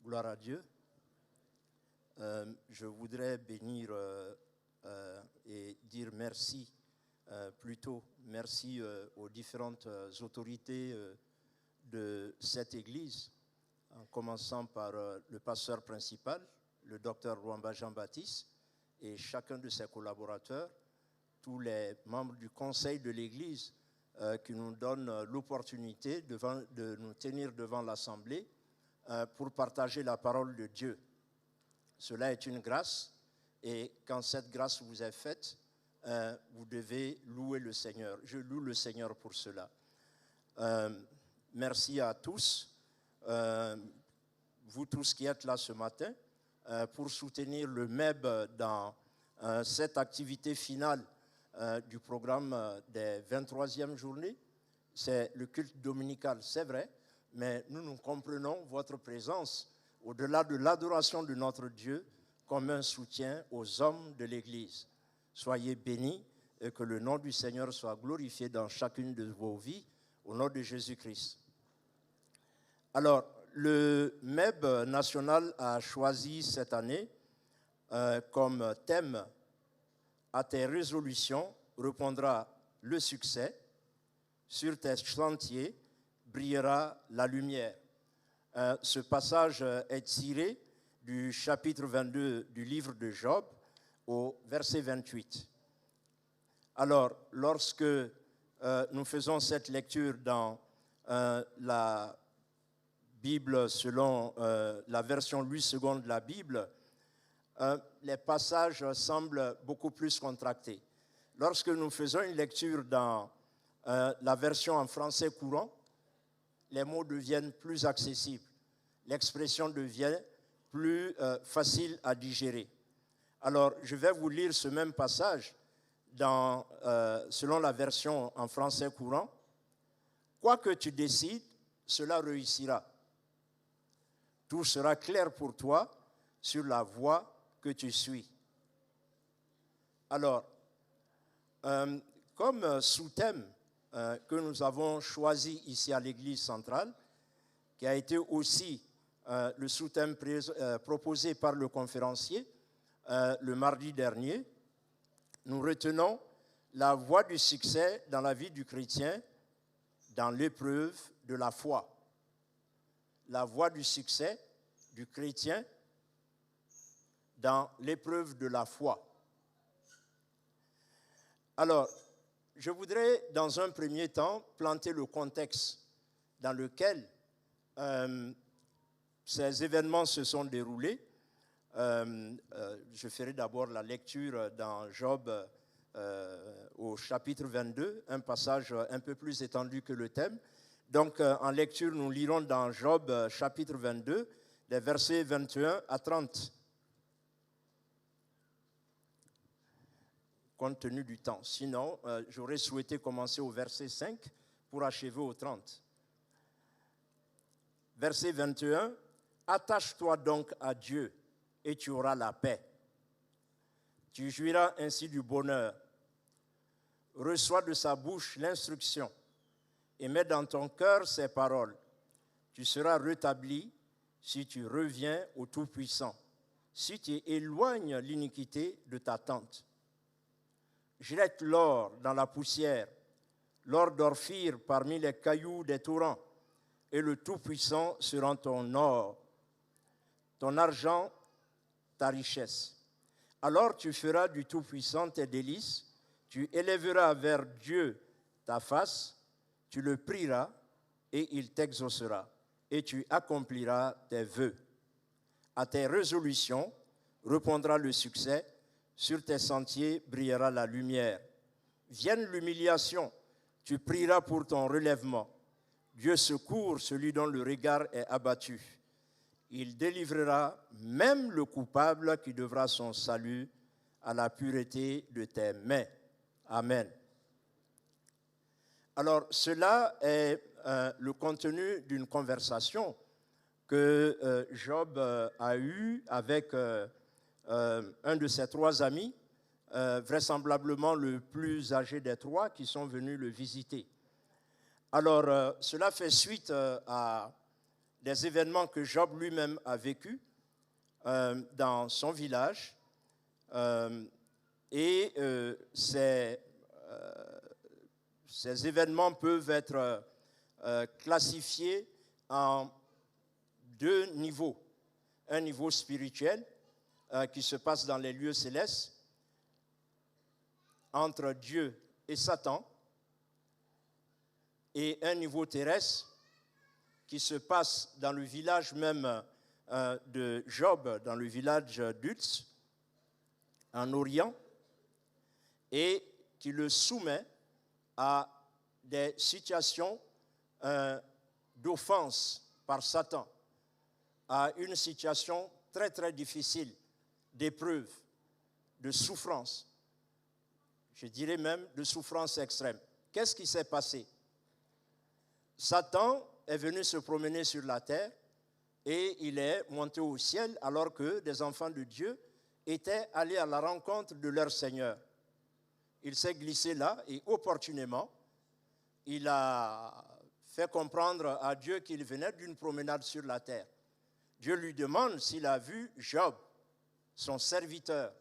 Gloire à Dieu. Je voudrais bénir et dire merci, plutôt merci aux différentes autorités de cette Église, en commençant par le pasteur principal, le docteur Rwamba Jean-Baptiste, et chacun de ses collaborateurs, tous les membres du conseil de l'Église qui nous donnent l'opportunité de nous tenir devant l'Assemblée pour partager la parole de Dieu. Cela est une grâce, et quand cette grâce vous est faite, vous devez louer le Seigneur. Je loue le Seigneur pour cela. Merci à tous, vous tous qui êtes là ce matin, pour soutenir le MEB dans cette activité finale du programme des 23e journées. C'est le culte dominical, c'est vrai, mais nous comprenons votre présence au-delà de l'adoration de notre Dieu comme un soutien aux hommes de l'Église. Soyez bénis et que le nom du Seigneur soit glorifié dans chacune de vos vies, au nom de Jésus-Christ. Alors, le MEB national a choisi cette année comme thème à tes résolutions répondra le succès, sur tes chantiers brillera la lumière. Ce passage est tiré du chapitre 22 du livre de Job au verset 28. Alors, lorsque nous faisons cette lecture dans la Bible selon la version Louis II de la Bible, les passages semblent beaucoup plus contractés. Lorsque nous faisons une lecture dans la version en français courant, les mots deviennent plus accessibles. L'expression devient plus facile à digérer. Alors, je vais vous lire ce même passage selon la version en français courant. Quoi que tu décides, cela réussira. Tout sera clair pour toi sur la voie que tu suis. Alors, comme sous-thème que nous avons choisi ici à l'Église centrale, qui a été aussi le sous-thème proposé par le conférencier le mardi dernier, nous retenons la voie du succès dans la vie du chrétien dans l'épreuve de la foi. La voie du succès du chrétien dans l'épreuve de la foi. Alors, je voudrais, dans un premier temps, planter le contexte dans lequel ces événements se sont déroulés. Je ferai d'abord la lecture dans Job au chapitre 22, un passage un peu plus étendu que le thème. Donc, en lecture, nous lirons dans Job chapitre 22, les versets 21 à 30. Compte tenu du temps. Sinon, j'aurais souhaité commencer au verset 5 pour achever au 30. Verset 21, « Attache-toi donc à Dieu et tu auras la paix. Tu jouiras ainsi du bonheur. Reçois de sa bouche l'instruction et mets dans ton cœur ses paroles. Tu seras rétabli si tu reviens au Tout-Puissant, si tu éloignes l'iniquité de ta tente. Jette l'or dans la poussière, l'or d'Ophir parmi les cailloux des torrents, et le Tout-Puissant sera ton or, ton argent, ta richesse. Alors tu feras du Tout-Puissant tes délices, tu élèveras vers Dieu ta face, tu le prieras et il t'exaucera, et tu accompliras tes vœux. À tes résolutions répondra le succès, sur tes sentiers brillera la lumière. Vienne l'humiliation, tu prieras pour ton relèvement. Dieu secourt celui dont le regard est abattu. Il délivrera même le coupable qui devra son salut à la pureté de tes mains. Amen. Alors, cela est le contenu d'une conversation que Job a eue avec un de ses trois amis, vraisemblablement le plus âgé des trois, qui sont venus le visiter. Alors, cela fait suite à des événements que Job lui-même a vécus dans son village. Ces événements peuvent être classifiés en deux niveaux. Un niveau spirituel qui se passe dans les lieux célestes entre Dieu et Satan, et un niveau terrestre qui se passe dans le village même de Job, dans le village d'Uz, en Orient, et qui le soumet à des situations d'offense par Satan, à une situation très très difficile, d'épreuve, de souffrance, je dirais même de souffrance extrême. Qu'est-ce qui s'est passé? Satan est venu se promener sur la terre et il est monté au ciel alors que des enfants de Dieu étaient allés à la rencontre de leur Seigneur. Il s'est glissé là et opportunément, il a fait comprendre à Dieu qu'il venait d'une promenade sur la terre. Dieu lui demande s'il a vu Job, son serviteur,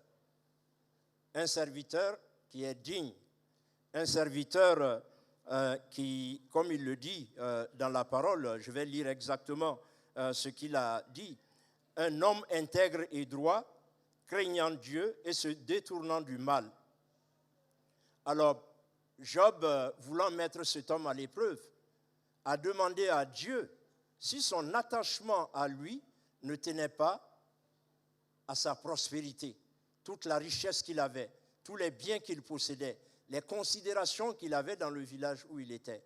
un serviteur qui est digne, un serviteur qui, comme il le dit dans la parole, je vais lire exactement ce qu'il a dit, un homme intègre et droit, craignant Dieu et se détournant du mal. Alors, Job, voulant mettre cet homme à l'épreuve, a demandé à Dieu si son attachement à lui ne tenait pas à sa prospérité, toute la richesse qu'il avait, tous les biens qu'il possédait, les considérations qu'il avait dans le village où il était.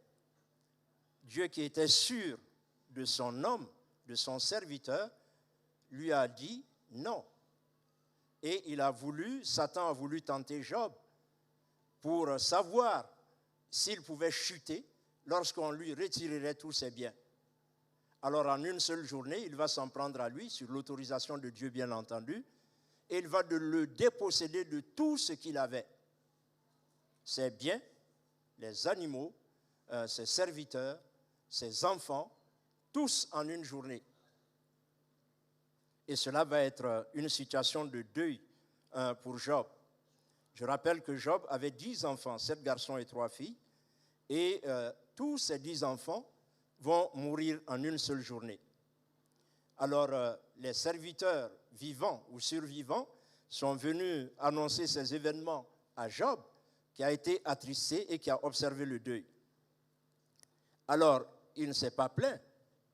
Dieu, qui était sûr de son homme, de son serviteur, lui a dit non. Et Satan a voulu tenter Job pour savoir s'il pouvait chuter lorsqu'on lui retirerait tous ses biens. Alors en une seule journée, il va s'en prendre à lui, sur l'autorisation de Dieu bien entendu, et il va le déposséder de tout ce qu'il avait. Ses biens, les animaux, ses serviteurs, ses enfants, tous en une journée. Et cela va être une situation de deuil pour Job. Je rappelle que Job avait 10 enfants, 7 garçons et 3 filles, et tous ces 10 enfants vont mourir en une seule journée. Alors, les serviteurs vivants ou survivants sont venus annoncer ces événements à Job, qui a été attristé et qui a observé le deuil. Alors, il ne s'est pas plaint.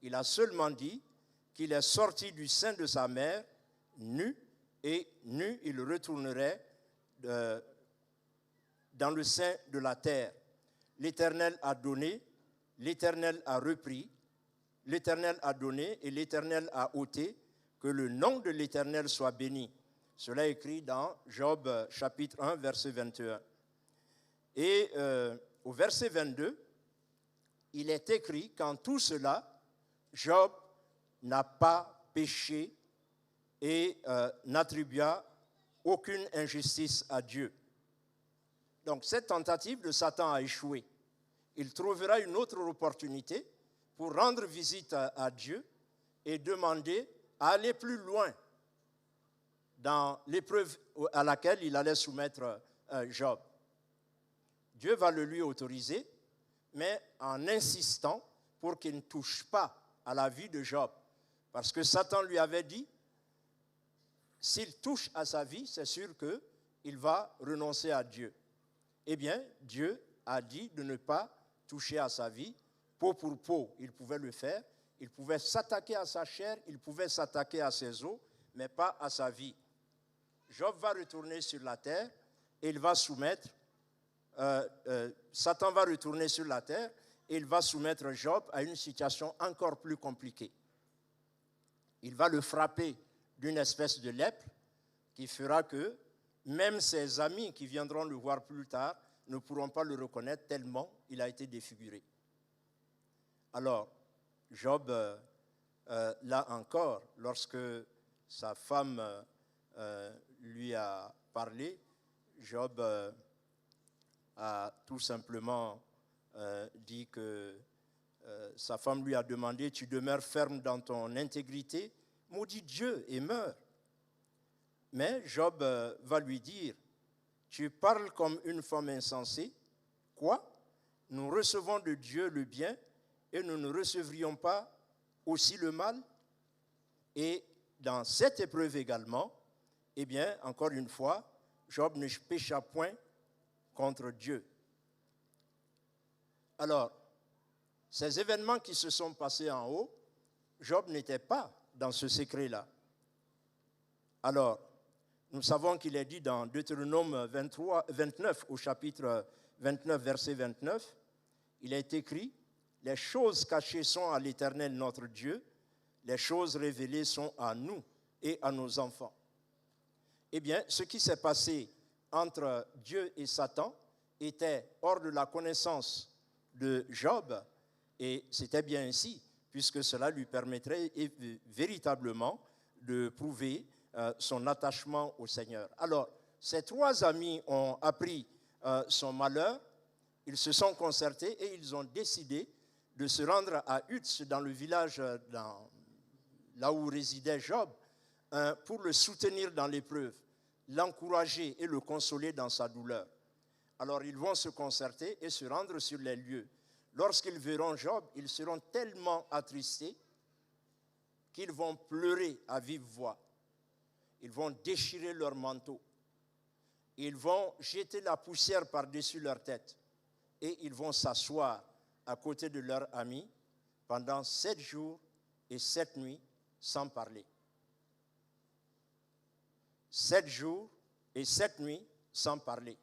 Il a seulement dit qu'il est sorti du sein de sa mère nu, et nu, il retournerait dans le sein de la terre. L'Éternel a donné, l'Éternel a repris, l'Éternel a donné et l'Éternel a ôté, que le nom de l'Éternel soit béni. Cela est écrit dans Job chapitre 1, verset 21. Et au verset 22, il est écrit qu'en tout cela, Job n'a pas péché et n'attribua aucune injustice à Dieu. Donc cette tentative de Satan a échoué. Il trouvera une autre opportunité pour rendre visite à Dieu et demander à aller plus loin dans l'épreuve à laquelle il allait soumettre Job. Dieu va le lui autoriser, mais en insistant pour qu'il ne touche pas à la vie de Job. Parce que Satan lui avait dit, s'il touche à sa vie, c'est sûr qu'il va renoncer à Dieu. Eh bien, Dieu a dit de ne pas toucher à sa vie, peau pour peau, il pouvait le faire, il pouvait s'attaquer à sa chair, il pouvait s'attaquer à ses os, mais pas à sa vie. Job va retourner sur la terre et il va soumettre, Satan va retourner sur la terre et il va soumettre Job à une situation encore plus compliquée. Il va le frapper d'une espèce de lèpre qui fera que même ses amis qui viendront le voir plus tard ne pourront pas le reconnaître tellement il a été défiguré. Alors, Job, là encore, lorsque sa femme lui a parlé, Job a tout simplement dit que sa femme lui a demandé, tu demeures ferme dans ton intégrité, maudit Dieu et meurs. Mais Job va lui dire, tu parles comme une femme insensée. Quoi? Nous recevons de Dieu le bien et nous ne recevrions pas aussi le mal? Et dans cette épreuve également, eh bien, encore une fois, Job ne pécha point contre Dieu. Alors, ces événements qui se sont passés en haut, Job n'était pas dans ce secret-là. Alors, nous savons qu'il est dit dans Deutéronome 29, au chapitre 29, verset 29, il est écrit, « Les choses cachées sont à l'Éternel notre Dieu, les choses révélées sont à nous et à nos enfants. » Eh bien, ce qui s'est passé entre Dieu et Satan était hors de la connaissance de Job, et c'était bien ainsi, puisque cela lui permettrait véritablement de prouver son attachement au Seigneur. Alors, ces trois amis ont appris son malheur, ils se sont concertés et ils ont décidé de se rendre à Uz, dans le village là où résidait Job, pour le soutenir dans l'épreuve, l'encourager et le consoler dans sa douleur. Alors ils vont se concerter et se rendre sur les lieux. Lorsqu'ils verront Job, ils seront tellement attristés qu'ils vont pleurer à vive voix. Ils vont déchirer leurs manteaux. Ils vont jeter la poussière par-dessus leur tête. Et ils vont s'asseoir à côté de leur ami pendant 7 jours et 7 nuits sans parler. 7 jours et 7 nuits sans parler.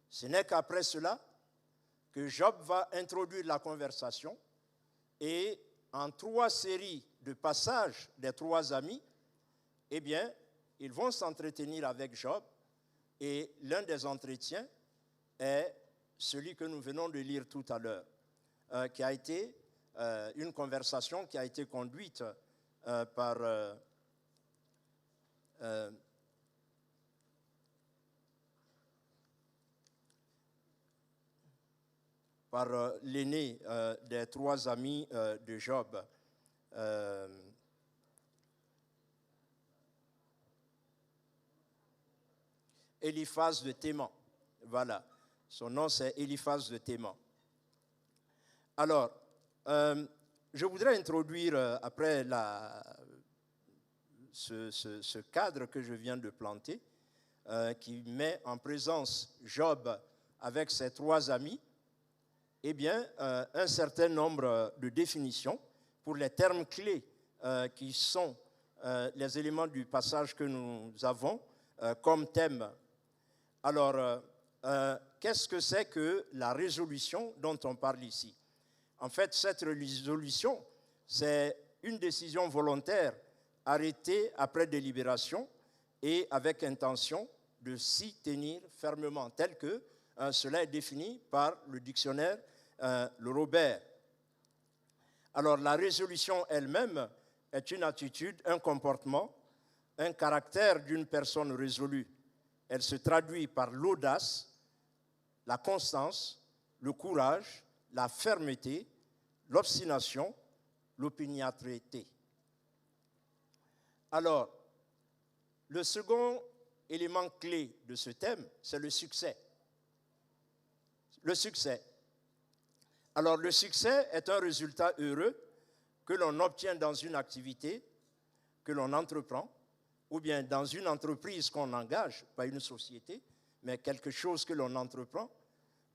Ce n'est qu'après cela que Job va introduire la conversation et en 3 séries de passages des 3 amis, eh bien, ils vont s'entretenir avec Job et l'un des entretiens est celui que nous venons de lire tout à l'heure, qui a été une conversation qui a été conduite par l'aîné des 3 amis de Job. Eliphaz de Théman. Voilà. Son nom, c'est Eliphaz de Théman. Alors, je voudrais introduire, après ce cadre que je viens de planter, qui met en présence Job avec ses 3 amis, eh bien, un certain nombre de définitions pour les termes clés qui sont les éléments du passage que nous avons comme thème. Alors, qu'est-ce que c'est que la résolution dont on parle ici? En fait, cette résolution, c'est une décision volontaire arrêtée après délibération et avec intention de s'y tenir fermement, tel que cela est défini par le dictionnaire le Robert. Alors, la résolution elle-même est une attitude, un comportement, un caractère d'une personne résolue. Elle se traduit par l'audace, la constance, le courage, la fermeté, l'obstination, l'opiniâtreté. Alors, le second élément clé de ce thème, c'est le succès. Le succès. Alors, le succès est un résultat heureux que l'on obtient dans une activité que l'on entreprend, ou bien dans une entreprise qu'on engage, pas une société, mais quelque chose que l'on entreprend,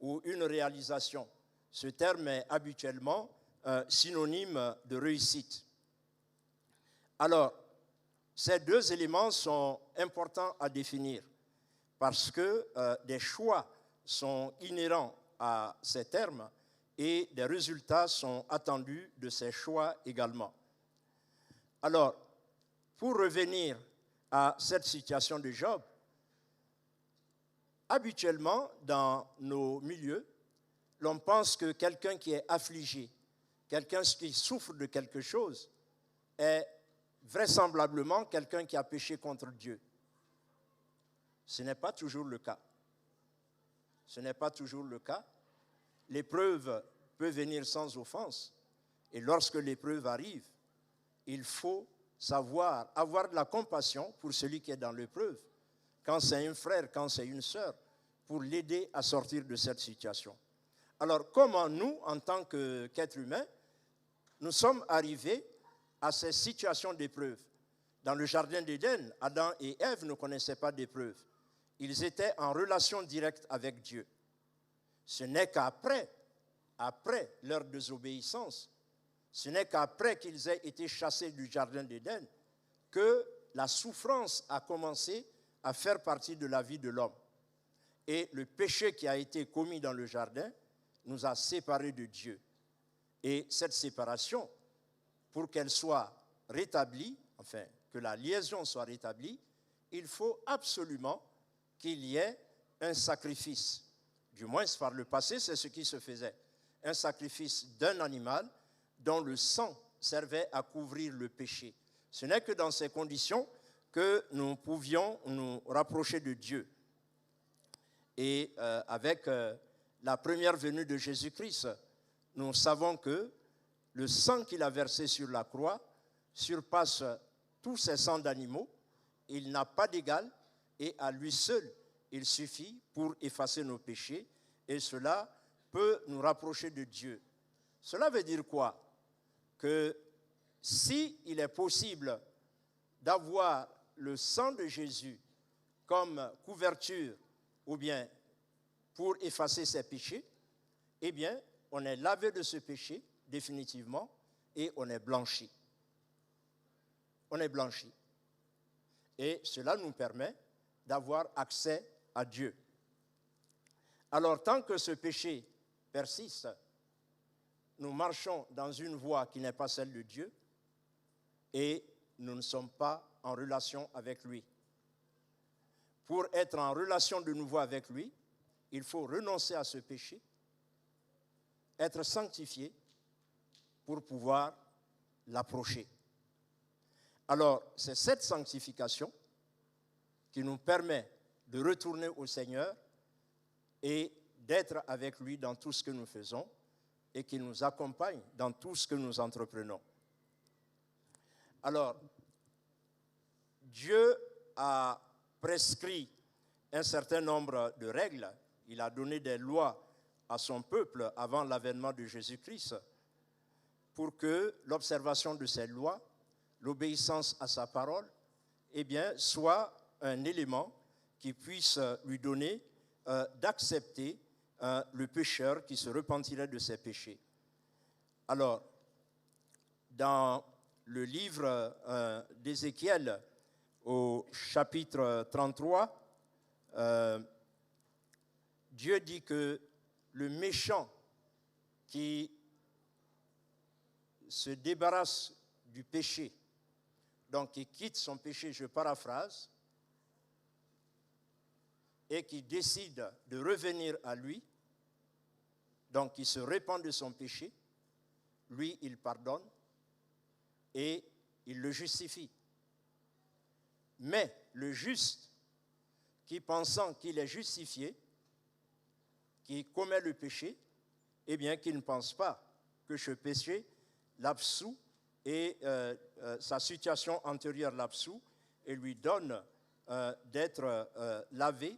ou une réalisation. Ce terme est habituellement synonyme de réussite. Alors, ces 2 éléments sont importants à définir parce que des choix sont inhérents à ces termes et des résultats sont attendus de ces choix également. Alors, pour revenir à cette situation de Job, habituellement, dans nos milieux, l'on pense que quelqu'un qui est affligé, quelqu'un qui souffre de quelque chose, est vraisemblablement quelqu'un qui a péché contre Dieu. Ce n'est pas toujours le cas. Ce n'est pas toujours le cas. L'épreuve peut venir sans offense. Et lorsque l'épreuve arrive, il faut savoir avoir de la compassion pour celui qui est dans l'épreuve. Quand c'est un frère, quand c'est une sœur, pour l'aider à sortir de cette situation. Alors, comment nous, en tant qu'êtres humains, nous sommes arrivés à ces situations d'épreuve? Dans le jardin d'Éden, Adam et Ève ne connaissaient pas d'épreuve. Ils étaient en relation directe avec Dieu. Ce n'est qu'après leur désobéissance, ce n'est qu'après qu'ils aient été chassés du jardin d'Éden que la souffrance a commencé à faire partie de la vie de l'homme. Et le péché qui a été commis dans le jardin nous a séparés de Dieu. Et cette séparation, pour qu'elle soit rétablie, enfin, que la liaison soit rétablie, il faut absolument qu'il y ait un sacrifice. Du moins, par le passé, c'est ce qui se faisait. Un sacrifice d'un animal dont le sang servait à couvrir le péché. Ce n'est que dans ces conditions que nous pouvions nous rapprocher de Dieu. Et avec la première venue de Jésus-Christ, nous savons que le sang qu'il a versé sur la croix surpasse tous ces sangs d'animaux. Il n'a pas d'égal et à lui seul, il suffit pour effacer nos péchés et cela peut nous rapprocher de Dieu. Cela veut dire quoi? Que s'il est possible d'avoir le sang de Jésus comme couverture ou bien pour effacer ses péchés, eh bien, on est lavé de ce péché définitivement et on est blanchi. On est blanchi. Et cela nous permet d'avoir accès à Dieu. Alors, tant que ce péché persiste, nous marchons dans une voie qui n'est pas celle de Dieu et nous ne sommes pas en relation avec lui. Pour être en relation de nouveau avec lui, il faut renoncer à ce péché, être sanctifié pour pouvoir l'approcher. Alors, c'est cette sanctification qui nous permet de retourner au Seigneur et d'être avec lui dans tout ce que nous faisons et qui nous accompagne dans tout ce que nous entreprenons. Alors, Dieu a prescrit un certain nombre de règles. Il a donné des lois à son peuple avant l'avènement de Jésus-Christ pour que l'observation de ces lois, l'obéissance à sa parole, eh bien, soit un élément qui puisse lui donner d'accepter le pécheur qui se repentirait de ses péchés. Alors, dans le livre d'Ézéchiel, au chapitre 33, Dieu dit que le méchant qui se débarrasse du péché, donc qui quitte son péché, je paraphrase, et qui décide de revenir à lui, donc qui se repent de son péché, lui, il pardonne et il le justifie. Mais le juste, qui pensant qu'il est justifié, qui commet le péché, eh bien, qui ne pense pas que ce péché l'absout et sa situation antérieure l'absout et lui donne d'être lavé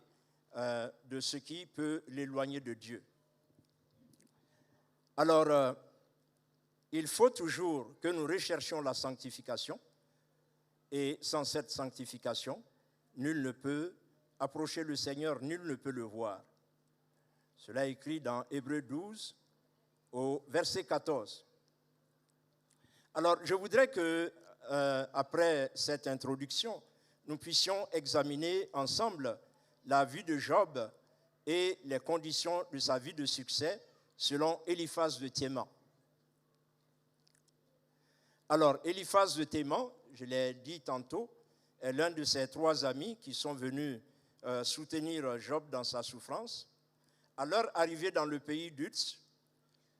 de ce qui peut l'éloigner de Dieu. Alors, il faut toujours que nous recherchions la sanctification et sans cette sanctification, nul ne peut approcher le Seigneur, nul ne peut le voir. Cela est écrit dans Hébreux 12 au verset 14. Alors, je voudrais que, après cette introduction, nous puissions examiner ensemble la vie de Job et les conditions de sa vie de succès selon Eliphaz de Théman. Alors, Eliphaz de Théman, je l'ai dit tantôt, est l'un de ses 3 amis qui sont venus soutenir Job dans sa souffrance. À leur arrivée dans le pays d'Uz,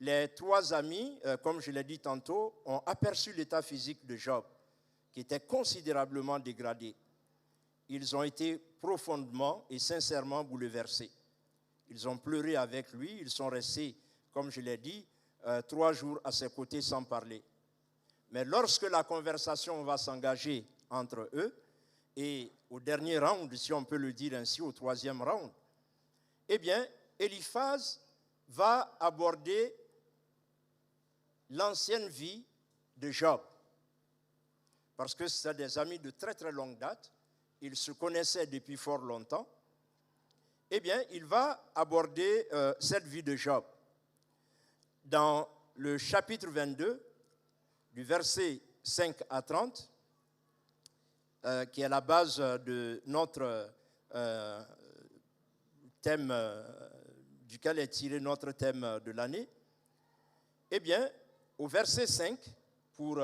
les 3 amis, comme je l'ai dit tantôt, ont aperçu l'état physique de Job, qui était considérablement dégradé. Ils ont été profondément et sincèrement bouleversés. Ils ont pleuré avec lui, ils sont restés, comme je l'ai dit, 3 jours à ses côtés sans parler. Mais lorsque la conversation va s'engager entre eux, et au dernier round, si on peut le dire ainsi, au 3e round, eh bien, Eliphaz va aborder l'ancienne vie de Job. Parce que c'est des amis de très très longue date, ils se connaissaient depuis fort longtemps. Eh bien, il va aborder cette vie de Job. Dans le chapitre 22, du verset 5 à 30, qui est la base de notre thème, duquel est tiré notre thème de l'année, eh bien, au verset 5, pour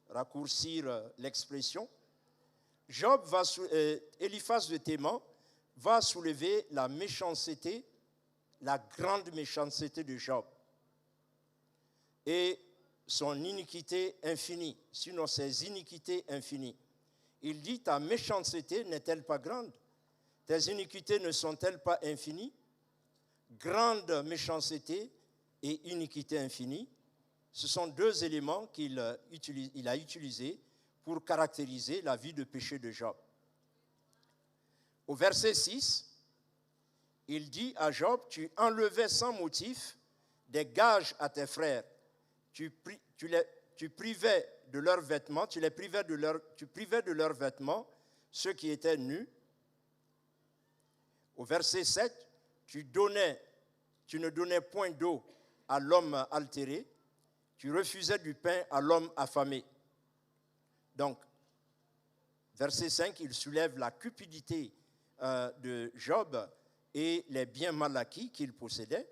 raccourcir l'expression, Eliphaz de Théman va soulever la méchanceté, la grande méchanceté de Job et son iniquité infinie, sinon ses iniquités infinies. Il dit, ta méchanceté n'est-elle pas grande? Tes iniquités ne sont-elles pas infinies? Grande méchanceté et iniquité infinie, ce sont deux éléments qu'il a utilisés pour caractériser la vie de péché de Job. Au verset 6, il dit à Job, tu enlevais sans motif des gages à tes frères, tu privais de leurs vêtements, tu privais de leurs vêtements ceux qui étaient nus. Au verset 7, tu ne donnais point d'eau à l'homme altéré, tu refusais du pain à l'homme affamé. Donc, verset 5, il soulève la cupidité de Job et les biens mal acquis qu'il possédait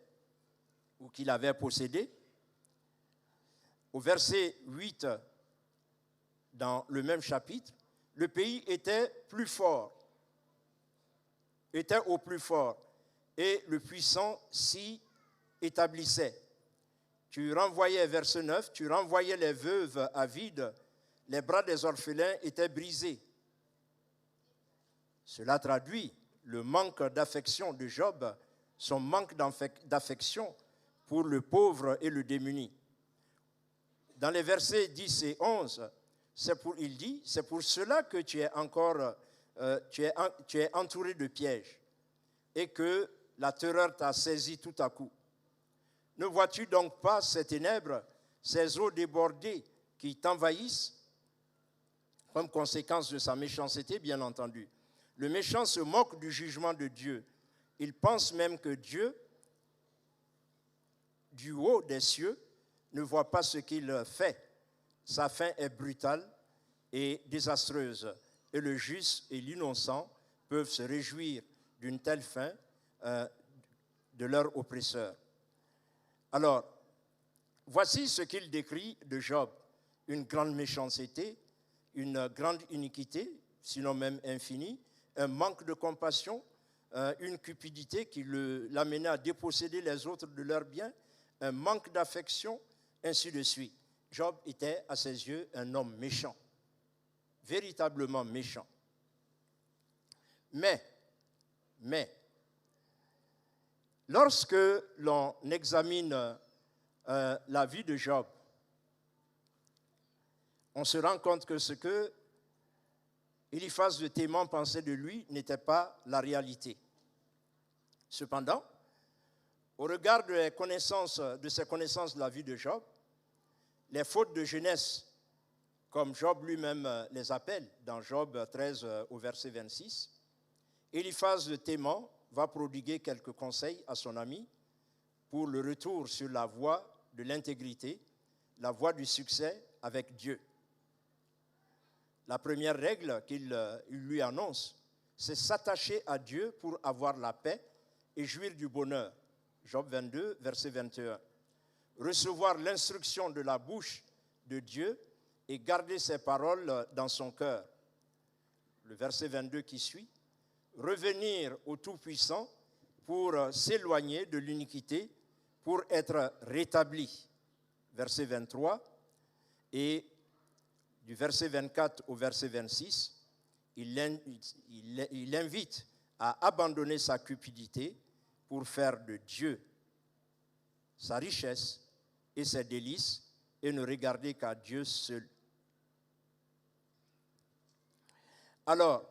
ou qu'il avait possédés. Au verset 8, dans le même chapitre, le pays était plus fort, était au plus fort, et le puissant s'y établissait. Tu renvoyais, verset 9, tu renvoyais les veuves à vide, les bras des orphelins étaient brisés. Cela traduit le manque d'affection de Job, son manque d'affection pour le pauvre et le démuni. Dans les versets 10 et 11, il dit, c'est pour cela que tu es entouré de pièges et que la terreur t'a saisi tout à coup. Ne vois-tu donc pas ces ténèbres, ces eaux débordées qui t'envahissent, comme conséquence de sa méchanceté, bien entendu. Le méchant se moque du jugement de Dieu. Il pense même que Dieu, du haut des cieux, ne voit pas ce qu'il fait. Sa fin est brutale et désastreuse. Et le juste et l'innocent peuvent se réjouir d'une telle fin de leur oppresseur. Alors, voici ce qu'il décrit de Job. Une grande méchanceté, une grande iniquité, sinon même infinie, un manque de compassion, une cupidité qui l'amenait à déposséder les autres de leurs biens, un manque d'affection, ainsi de suite. Job était, à ses yeux, un homme méchant, véritablement méchant. Mais, lorsque l'on examine la vie de Job, on se rend compte que ce que Eliphaz de Théman pensait de lui n'était pas la réalité. Cependant, au regard de ses connaissances de la vie de Job, les fautes de jeunesse, comme Job lui-même les appelle, dans Job 13 au verset 26, Eliphaz de Théman va prodiguer quelques conseils à son ami pour le retour sur la voie de l'intégrité, la voie du succès avec Dieu. La première règle qu'il lui annonce, c'est s'attacher à Dieu pour avoir la paix et jouir du bonheur. Job 22, verset 21. Recevoir l'instruction de la bouche de Dieu et garder ses paroles dans son cœur. Le verset 22 qui suit. Revenir au Tout-Puissant pour s'éloigner de l'iniquité, pour être rétabli. Verset 23. Et du verset 24 au verset 26, il invite à abandonner sa cupidité pour faire de Dieu sa richesse et ses délices et ne regarder qu'à Dieu seul. Alors,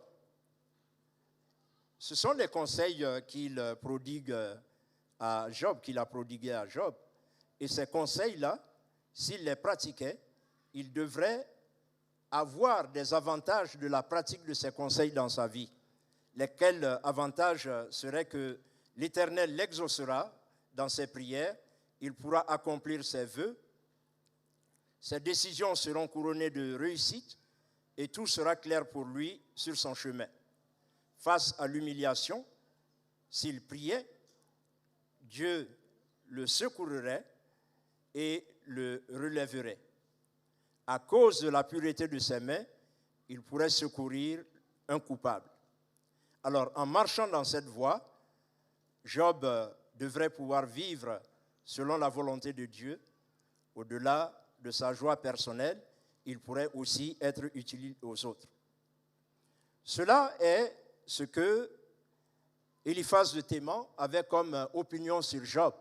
ce sont les conseils qu'il prodigue à Job, qu'il a prodigués à Job. Et ces conseils-là, s'il les pratiquait, il devrait avoir des avantages de la pratique de ces conseils dans sa vie. Lesquels avantages seraient que l'Éternel l'exaucera dans ses prières, il pourra accomplir ses vœux, ses décisions seront couronnées de réussite et tout sera clair pour lui sur son chemin. Face à l'humiliation, s'il priait, Dieu le secourerait et le relèverait. À cause de la pureté de ses mains, il pourrait secourir un coupable. Alors, en marchant dans cette voie, Job devrait pouvoir vivre selon la volonté de Dieu. Au-delà de sa joie personnelle, il pourrait aussi être utile aux autres. Cela est ce que Eliphaz de Théman avait comme opinion sur Job.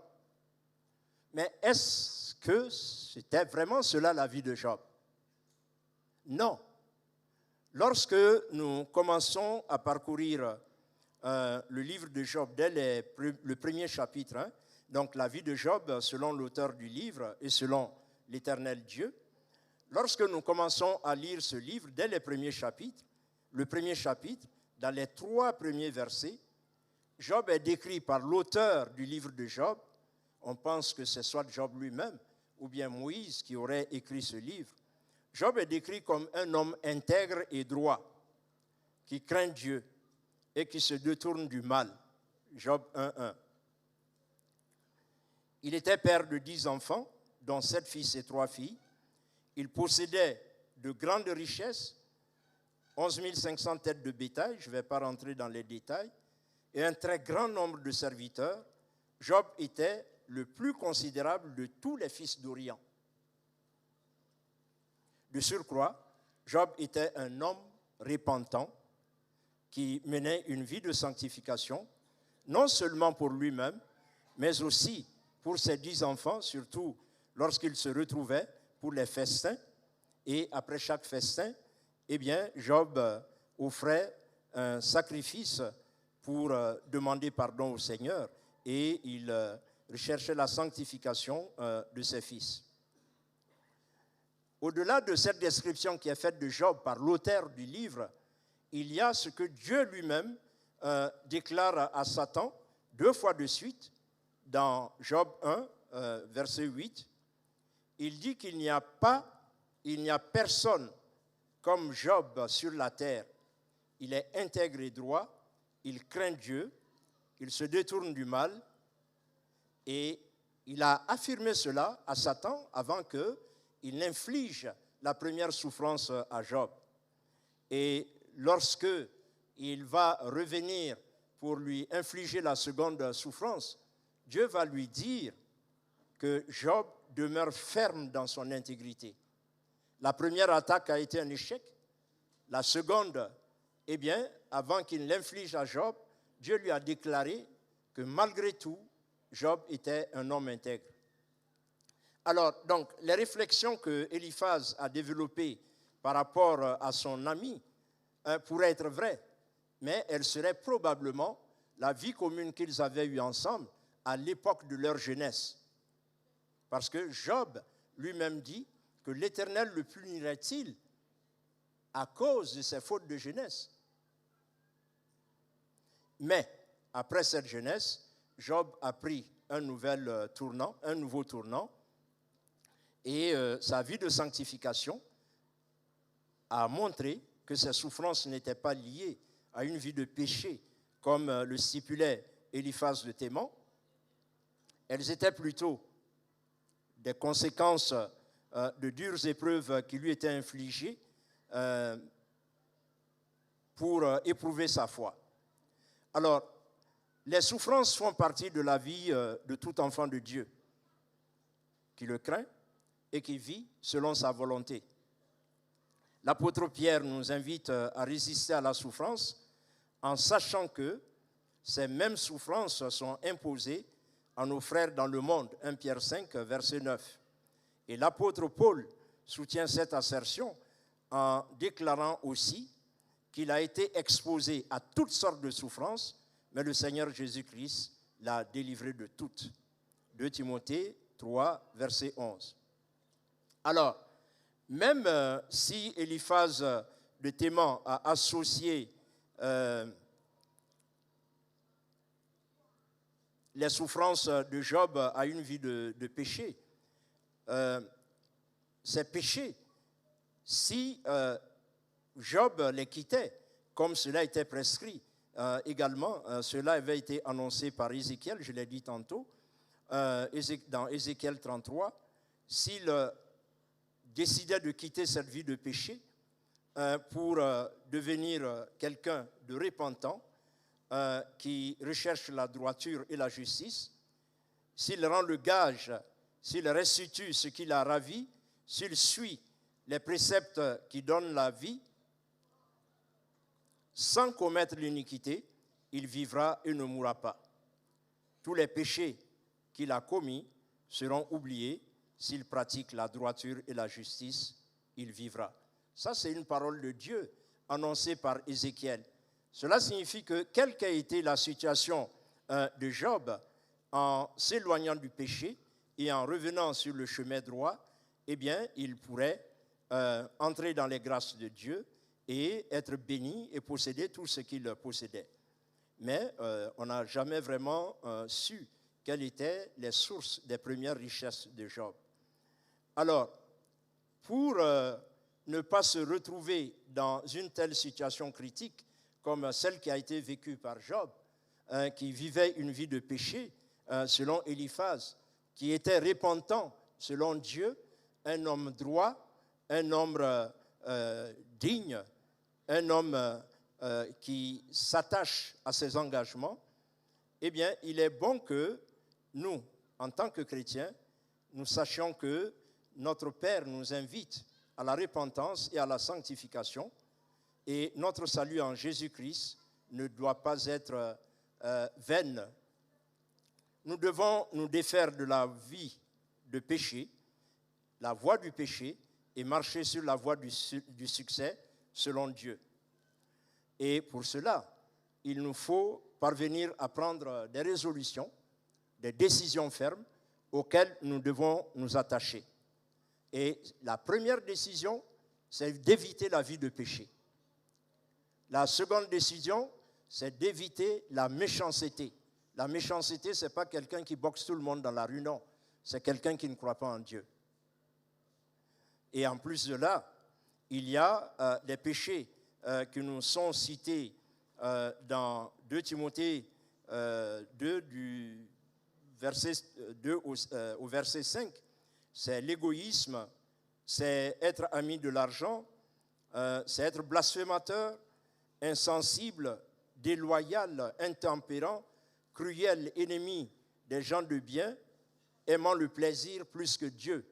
Mais est-ce que c'était vraiment cela la vie de Job? Non. Lorsque nous commençons à parcourir le livre de Job dès le premier chapitre, donc la vie de Job selon l'auteur du livre et selon l'Éternel Dieu, lorsque nous commençons à lire ce livre dès les premiers chapitres, le premier chapitre, dans les 3 premiers versets, Job est décrit par l'auteur du livre de Job. On pense que c'est soit Job lui-même ou bien Moïse qui aurait écrit ce livre. Job est décrit comme un homme intègre et droit, qui craint Dieu et qui se détourne du mal. Job 1:1. Il était père de 10 enfants, dont 7 fils et 3 filles. Il possédait de grandes richesses, 11 500 têtes de bétail, je ne vais pas rentrer dans les détails, et un très grand nombre de serviteurs. Job était le plus considérable de tous les fils d'Orient. De surcroît, Job était un homme repentant qui menait une vie de sanctification, non seulement pour lui-même, mais aussi pour ses 10 enfants, surtout lorsqu'il se retrouvait pour les festins. Et après chaque festin, eh bien, Job offrait un sacrifice pour demander pardon au Seigneur et il recherchait la sanctification de ses fils. Au-delà de cette description qui est faite de Job par l'auteur du livre, il y a ce que Dieu lui-même déclare à Satan 2 fois de suite dans Job 1, verset 8. Il dit qu'il n'y a personne comme Job sur la terre. Il est intègre et droit, il craint Dieu, il se détourne du mal et il a affirmé cela à Satan avant qu'il n'inflige la première souffrance à Job. Et lorsque il va revenir pour lui infliger la seconde souffrance, Dieu va lui dire que Job demeure ferme dans son intégrité. La première attaque a été un échec. La seconde, eh bien, avant qu'il l'inflige à Job, Dieu lui a déclaré que malgré tout, Job était un homme intègre. Alors, donc, les réflexions que Eliphaz a développées par rapport à son ami pourraient être vraies, mais elles seraient probablement la vie commune qu'ils avaient eue ensemble à l'époque de leur jeunesse. Parce que Job lui-même dit que l'Éternel le punirait-il à cause de ses fautes de jeunesse. Mais, après cette jeunesse, Job a pris un nouveau tournant, et sa vie de sanctification a montré que ses souffrances n'étaient pas liées à une vie de péché, comme le stipulait Eliphaz de Théman. Elles étaient plutôt des conséquences de dures épreuves qui lui étaient infligées pour éprouver sa foi. Alors, les souffrances font partie de la vie de tout enfant de Dieu qui le craint et qui vit selon sa volonté. L'apôtre Pierre nous invite à résister à la souffrance en sachant que ces mêmes souffrances sont imposées à nos frères dans le monde, 1 Pierre 5, verset 9. Et l'apôtre Paul soutient cette assertion en déclarant aussi qu'il a été exposé à toutes sortes de souffrances, mais le Seigneur Jésus-Christ l'a délivré de toutes. 2 Timothée 3, verset 11. Alors, même si Eliphaz de Théman a associé les souffrances de Job à une vie de péché, ces péchés, si Job les quittait, comme cela était prescrit également, cela avait été annoncé par Ézéchiel, je l'ai dit tantôt, dans Ézéchiel 33, s'il décidait de quitter cette vie de péché pour devenir quelqu'un de repentant, qui recherche la droiture et la justice, s'il rend le gage, s'il restitue ce qu'il a ravi, s'il suit les préceptes qui donnent la vie, sans commettre l'iniquité, il vivra et ne mourra pas. Tous les péchés qu'il a commis seront oubliés. S'il pratique la droiture et la justice, il vivra. Ça, c'est une parole de Dieu annoncée par Ézéchiel. Cela signifie que, quelle qu'ait été la situation de Job, en s'éloignant du péché et en revenant sur le chemin droit, eh bien, il pourrait entrer dans les grâces de Dieu et être béni et posséder tout ce qu'il possédait. Mais on n'a jamais vraiment su quelles étaient les sources des premières richesses de Job. Alors, pour ne pas se retrouver dans une telle situation critique, comme celle qui a été vécue par Job, qui vivait une vie de péché, selon Eliphaz, qui était repentant selon Dieu, un homme droit, un homme digne, un homme qui s'attache à ses engagements, eh bien, il est bon que nous, en tant que chrétiens, nous sachions que notre Père nous invite à la repentance et à la sanctification. Et notre salut en Jésus-Christ ne doit pas être vain. Nous devons nous défaire de la vie de péché, la voie du péché, et marcher sur la voie du succès selon Dieu. Et pour cela, il nous faut parvenir à prendre des résolutions, des décisions fermes auxquelles nous devons nous attacher. Et la première décision, c'est d'éviter la vie de péché. La seconde décision, c'est d'éviter la méchanceté. La méchanceté, ce n'est pas quelqu'un qui boxe tout le monde dans la rue, non. C'est quelqu'un qui ne croit pas en Dieu. Et en plus de là, il y a des péchés qui nous sont cités dans 2 Timothée 2, du verset 2 au verset 5. C'est l'égoïsme, c'est être ami de l'argent, c'est être blasphémateur, insensible, déloyal, intempérant, cruel, ennemi des gens de bien, aimant le plaisir plus que Dieu.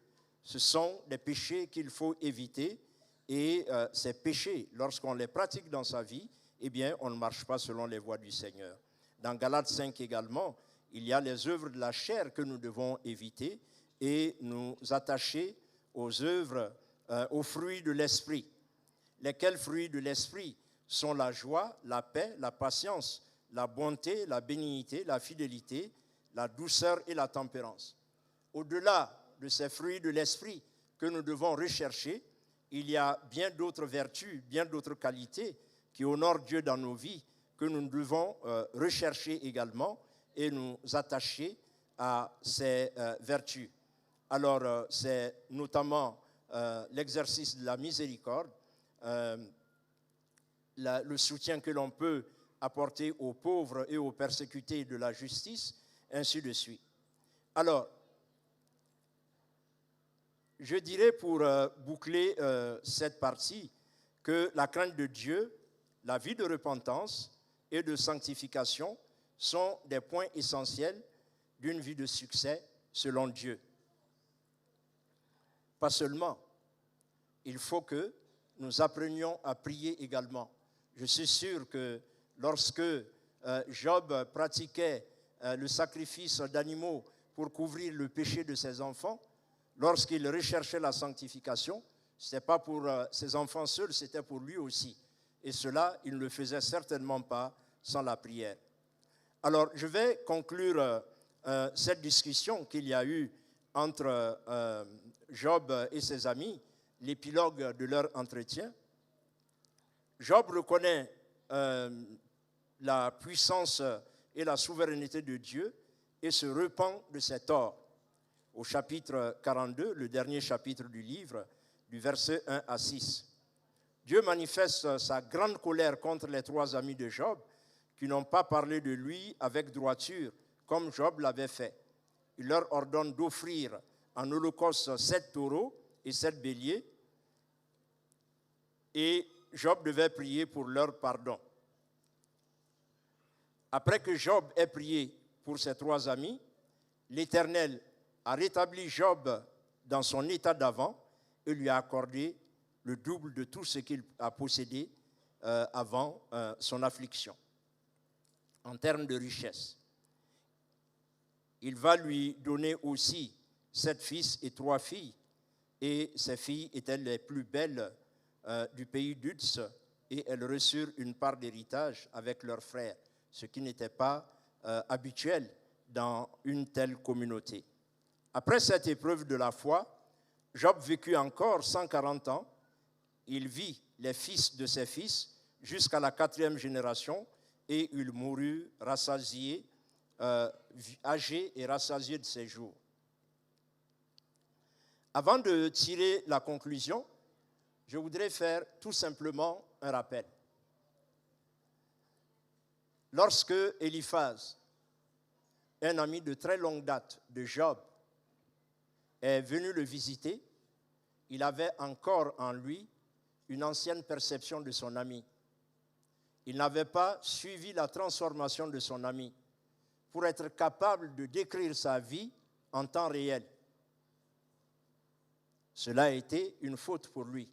Ce sont des péchés qu'il faut éviter et ces péchés, lorsqu'on les pratique dans sa vie, eh bien, on ne marche pas selon les voies du Seigneur. Dans Galates 5 également, il y a les œuvres de la chair que nous devons éviter et nous attacher aux œuvres, aux fruits de l'esprit. Lesquels fruits de l'esprit sont la joie, la paix, la patience, la bonté, la bénignité, la fidélité, la douceur et la tempérance. Au-delà de ces fruits de l'esprit que nous devons rechercher, il y a bien d'autres vertus, bien d'autres qualités qui honorent Dieu dans nos vies que nous devons rechercher également et nous attacher à ces vertus. Alors, c'est notamment l'exercice de la miséricorde, le soutien que l'on peut apporter aux pauvres et aux persécutés de la justice, ainsi de suite. Alors, je dirais pour boucler cette partie que la crainte de Dieu, la vie de repentance et de sanctification sont des points essentiels d'une vie de succès selon Dieu. Pas seulement, il faut que nous apprenions à prier également. Je suis sûr que lorsque Job pratiquait le sacrifice d'animaux pour couvrir le péché de ses enfants, lorsqu'il recherchait la sanctification, ce n'était pas pour ses enfants seuls, c'était pour lui aussi. Et cela, il ne le faisait certainement pas sans la prière. Alors, je vais conclure cette discussion qu'il y a eu entre Job et ses amis, l'épilogue de leur entretien. Job reconnaît la puissance et la souveraineté de Dieu et se repent de ses torts. Au chapitre 42, le dernier chapitre du livre, du verset 1 à 6. Dieu manifeste sa grande colère contre les trois amis de Job qui n'ont pas parlé de lui avec droiture, comme Job l'avait fait. Il leur ordonne d'offrir en holocauste 7 taureaux et 7 béliers, et Job devait prier pour leur pardon. Après que Job ait prié pour ses trois amis, l'Éternel a rétabli Job dans son état d'avant et lui a accordé le double de tout ce qu'il a possédé avant son affliction, en termes de richesse. Il va lui donner aussi 7 fils et 3 filles, et ces filles étaient les plus belles du pays d'Uz, et elles reçurent une part d'héritage avec leurs frères, ce qui n'était pas habituel dans une telle communauté. Après cette épreuve de la foi, Job vécut encore 140 ans. Il vit les fils de ses fils jusqu'à la 4e génération, et il mourut rassasié, âgé et rassasié de ses jours. Avant de tirer la conclusion, je voudrais faire tout simplement un rappel. Lorsque Eliphaz, un ami de très longue date de Job, est venu le visiter, il avait encore en lui une ancienne perception de son ami. Il n'avait pas suivi la transformation de son ami pour être capable de décrire sa vie en temps réel. Cela a été une faute pour lui.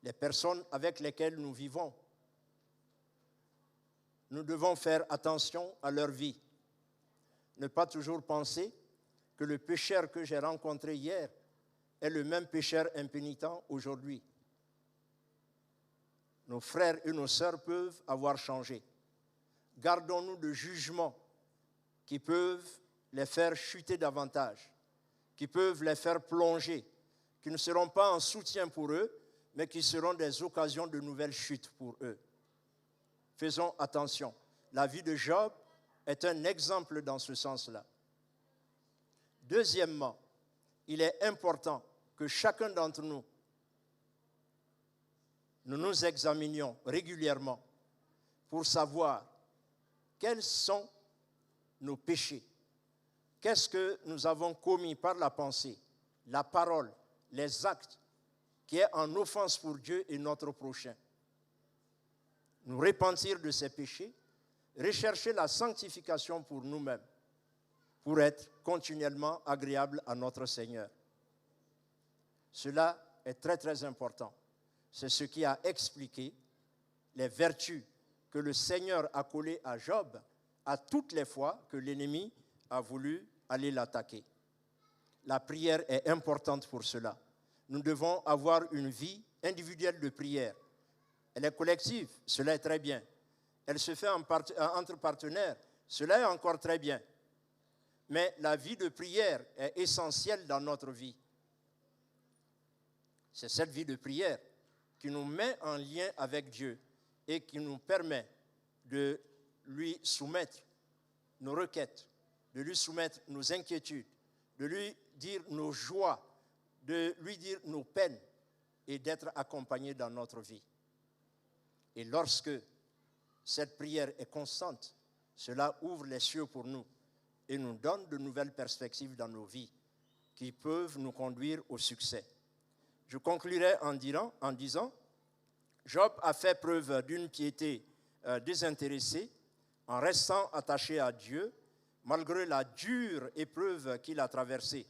Les personnes avec lesquelles nous vivons, nous devons faire attention à leur vie. Ne pas toujours penser que le pécheur que j'ai rencontré hier est le même pécheur impénitent aujourd'hui. Nos frères et nos sœurs peuvent avoir changé. Gardons-nous de jugements qui peuvent les faire chuter davantage, qui peuvent les faire plonger, qui ne seront pas un soutien pour eux, mais qui seront des occasions de nouvelles chutes pour eux. Faisons attention. La vie de Job est un exemple dans ce sens-là. Deuxièmement, il est important que chacun d'entre nous, nous nous examinions régulièrement pour savoir quels sont nos péchés. Qu'est-ce que nous avons commis par la pensée, la parole, les actes, qui est en offense pour Dieu et notre prochain. Nous repentir de ces péchés, rechercher la sanctification pour nous-mêmes, pour être continuellement agréable à notre Seigneur. Cela est très très important. C'est ce qui a expliqué les vertus que le Seigneur a collées à Job à toutes les fois que l'ennemi a voulu aller l'attaquer. La prière est importante pour cela. Nous devons avoir une vie individuelle de prière. Elle est collective, cela est très bien. Elle se fait entre partenaires, cela est encore très bien. Mais la vie de prière est essentielle dans notre vie. C'est cette vie de prière qui nous met en lien avec Dieu et qui nous permet de lui soumettre nos requêtes, de lui soumettre nos inquiétudes, de lui dire nos joies, de lui dire nos peines et d'être accompagné dans notre vie. Et lorsque cette prière est constante, cela ouvre les cieux pour nous et nous donne de nouvelles perspectives dans nos vies qui peuvent nous conduire au succès. Je conclurai en disant, Job a fait preuve d'une piété désintéressée en restant attaché à Dieu malgré la dure épreuve qu'il a traversée.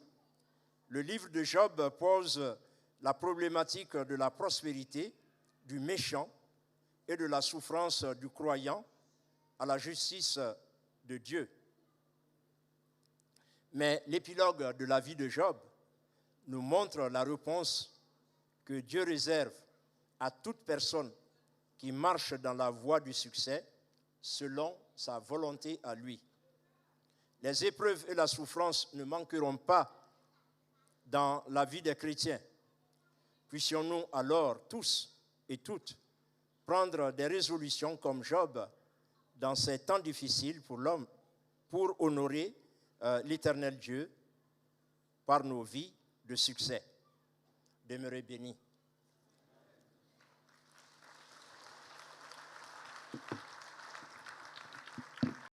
Le livre de Job pose la problématique de la prospérité, du méchant et de la souffrance du croyant à la justice de Dieu. Mais l'épilogue de la vie de Job nous montre la réponse que Dieu réserve à toute personne qui marche dans la voie du succès selon sa volonté à lui. Les épreuves et la souffrance ne manqueront pas dans la vie des chrétiens. Puissions-nous alors tous et toutes prendre des résolutions comme Job dans ces temps difficiles pour l'homme, pour honorer l'Éternel Dieu par nos vies de succès. Demeurez bénis.